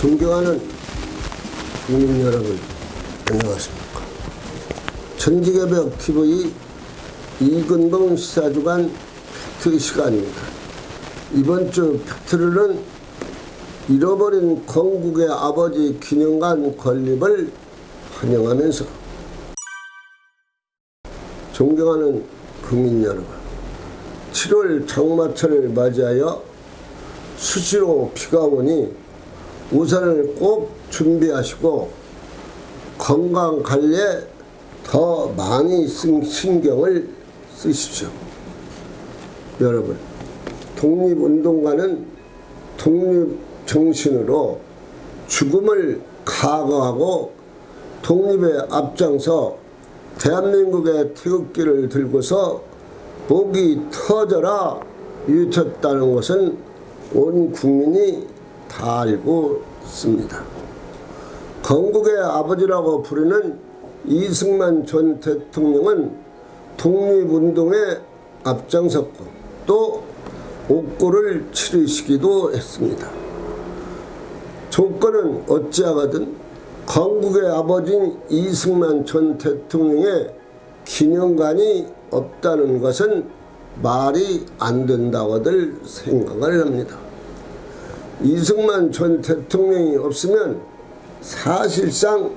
존경하는 국민 여러분, 안녕하십니까. 전직개벽 TV 이근봉 시사주간 팩트 시간입니다. 이번 주 팩트는 잃어버린 건국의 아버지 기념관 건립을 환영하면서 존경하는 국민 여러분, 7월 장마철을 맞이하여 수시로 비가 오니 우산을 꼭 준비하시고 건강관리에 더 많이 신경을 쓰십시오. 여러분, 독립운동가는 독립정신으로 죽음을 각오하고 독립에 앞장서 대한민국의 태극기를 들고서 목이 터져라 외쳤다는 것은 온 국민이 다 알고 있습니다. 건국의 아버지라고 부르는 이승만 전 대통령은 독립운동에 앞장섰고 또 옥고를 치르시기도 했습니다. 조건은 어찌하거든 건국의 아버지인 이승만 전 대통령의 기념관이 없다는 것은 말이 안 된다고들 생각을 합니다. 이승만 전 대통령이 없으면 사실상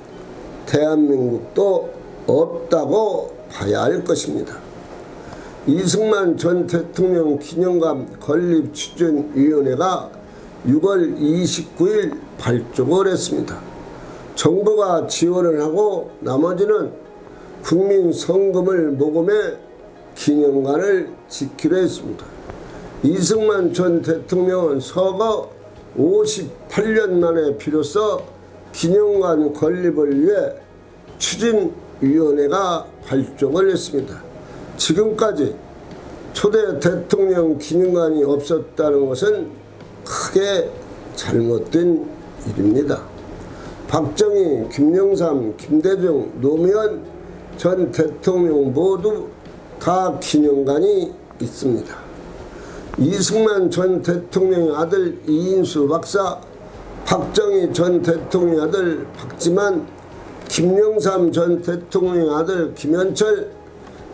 대한민국도 없다고 봐야 할 것입니다. 이승만 전 대통령 기념관 건립추진위원회가 6월 29일 발족을 했습니다. 정부가 지원을 하고 나머지는 국민 성금을 모금해 기념관을 짓기로 했습니다. 이승만 전 대통령은 서거 58년 만에 비로소 기념관 건립을 위해 추진위원회가 발족을 했습니다. 지금까지 초대 대통령 기념관이 없었다는 것은 크게 잘못된 일입니다. 박정희, 김영삼, 김대중, 노무현 전 대통령 모두 다 기념관이 있습니다. 이승만 전 대통령의 아들 이인수 박사, 박정희 전 대통령의 아들 박지만, 김영삼 전 대통령의 아들 김현철,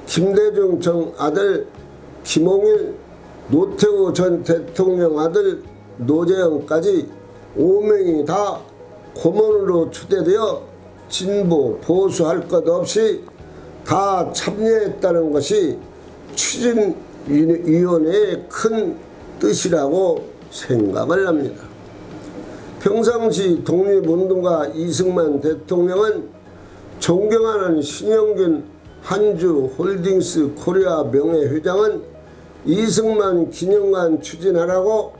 김대중 전 아들 김홍일, 노태우 전 대통령 아들 노재영까지 5명이 다 고문으로 초대되어 진보, 보수 할 것 없이 다 참여했다는 것이 추진위원회의 큰 뜻이라고 생각을 합니다. 평상시 독립운동가 이승만 대통령은 존경하는 신영균 한주홀딩스 코리아 명예회장은 이승만 기념관 추진하라고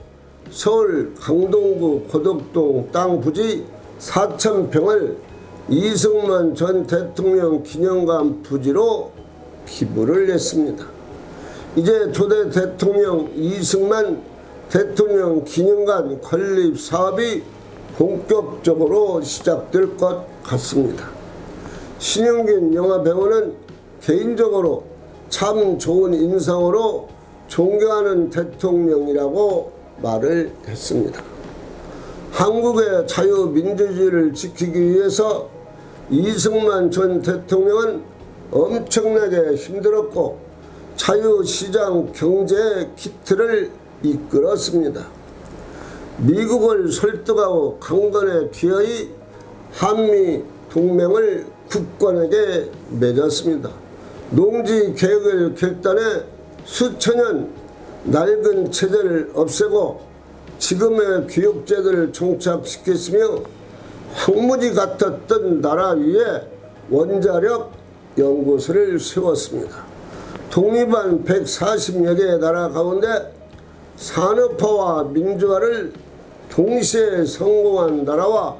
서울 강동구 고덕동 땅 부지 4,000평을 이승만 전 대통령 기념관 부지로 기부를 했습니다. 이제 초대 대통령 이승만 대통령 기념관 건립 사업이 본격적으로 시작될 것 같습니다. 신영균 영화배우는 개인적으로 참 좋은 인상으로 존경하는 대통령이라고 말을 했습니다. 한국의 자유민주주의를 지키기 위해서 이승만 전 대통령은 엄청나게 힘들었고 자유시장 경제의 기틀을 이끌었습니다. 미국을 설득하고 강건에 기어이 한미 동맹을 굳건하게 맺었습니다. 농지 개혁을 결단해 수천년 낡은 체제를 없애고 지금의 교육제도를 정착시켰으며 황무지 같았던 나라 위에 원자력 연구소를 세웠습니다. 독립한 140여 개의 나라 가운데 산업화와 민주화를 동시에 성공한 나라와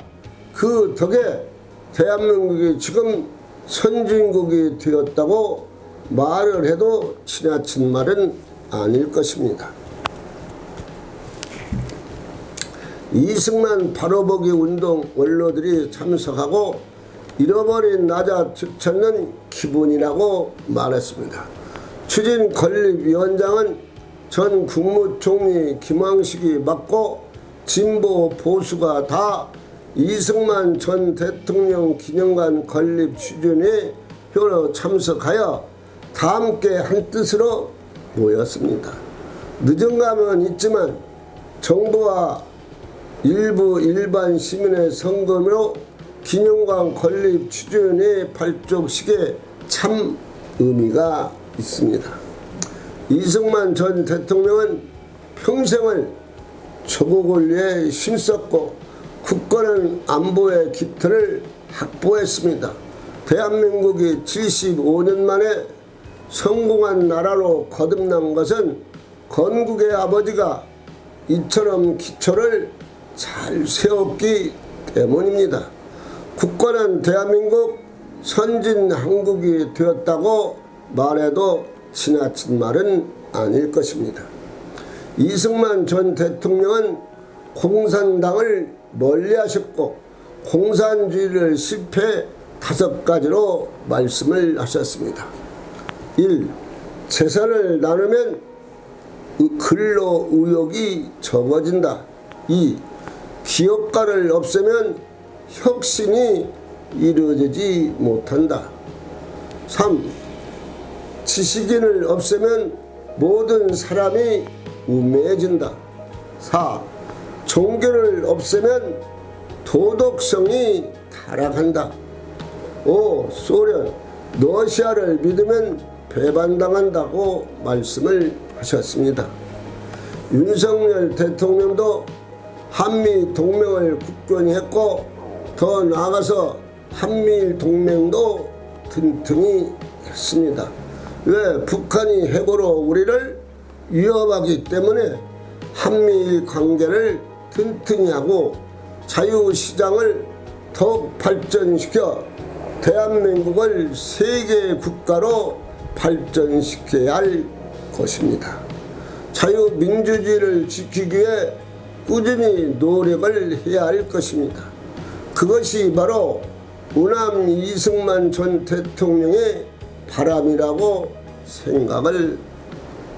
그 덕에 대한민국이 지금 선진국이 되었다고 말을 해도 지나친 말은 아닐 것입니다. 이승만 바로보기 운동 원로들이 참석하고 잃어버린 나자 찾는 기분이라고 말했습니다. 추진 건립위원장은 전 국무총리 김황식이 맡고 진보 보수가 다 이승만 전 대통령 기념관 건립 추진에 표로 참석하여 다 함께 한 뜻으로 모였습니다. 늦은 감은 있지만 정부와 일부 일반 시민의 성금으로 기념관 건립 추진에 발족식에 참 의미가 있습니다. 이승만 전 대통령은 평생을 조국을 위해 힘썼고 국가는 안보의 기틀을 확보했습니다. 대한민국이 75년 만에 성공한 나라로 거듭난 것은 건국의 아버지가 이처럼 기초를 잘 세웠기 때문입니다. 국가는 대한민국 선진한국이 되었다고 말해도 지나친 말은 아닐 것입니다. 이승만 전 대통령은 공산당을 멀리하셨고 공산주의를 실패 5가지로 말씀을 하셨습니다. 1. 재산을 나누면 근로 의욕이 적어진다. 2. 기업가를 없애면 혁신이 이루어지지 못한다. 3. 지식인을 없애면 모든 사람이 우매해진다. 4. 종교를 없애면 도덕성이 타락한다. 5. 소련, 러시아를 믿으면 배반당한다고 말씀을 하셨습니다. 윤석열 대통령도 한미 동맹을 굳건히 했고 더 나아가서 한미일 동맹도 튼튼히 했습니다. 왜? 북한이 핵으로 우리를 위협하기 때문에 한미일 관계를 튼튼히 하고 자유시장을 더욱 발전시켜 대한민국을 세계 국가로 발전시켜야 할 것입니다. 자유민주주의를 지키기 위해 꾸준히 노력을 해야 할 것입니다. 그것이 바로 우남 이승만 전 대통령의 바람이라고 생각을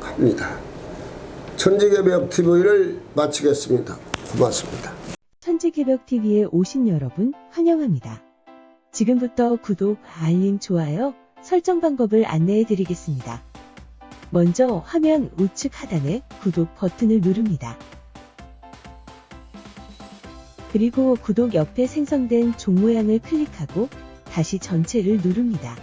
합니다. 천지개벽TV를 마치겠습니다. 고맙습니다. 천지개벽TV에 오신 여러분 환영합니다. 지금부터 구독, 알림, 좋아요, 설정 방법을 안내해 드리겠습니다. 먼저 화면 우측 하단에 구독 버튼을 누릅니다. 그리고 구독 옆에 생성된 종 모양을 클릭하고 다시 전체를 누릅니다.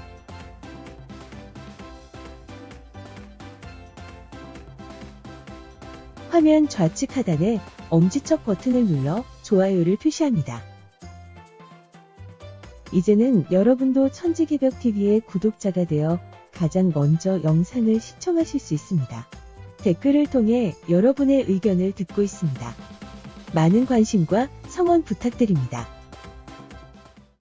화면 좌측 하단에 엄지척 버튼을 눌러 좋아요를 표시합니다. 이제는 여러분도 천지개벽TV의 구독자가 되어 가장 먼저 영상을 시청하실 수 있습니다. 댓글을 통해 여러분의 의견을 듣고 있습니다. 많은 관심과 성원 부탁드립니다.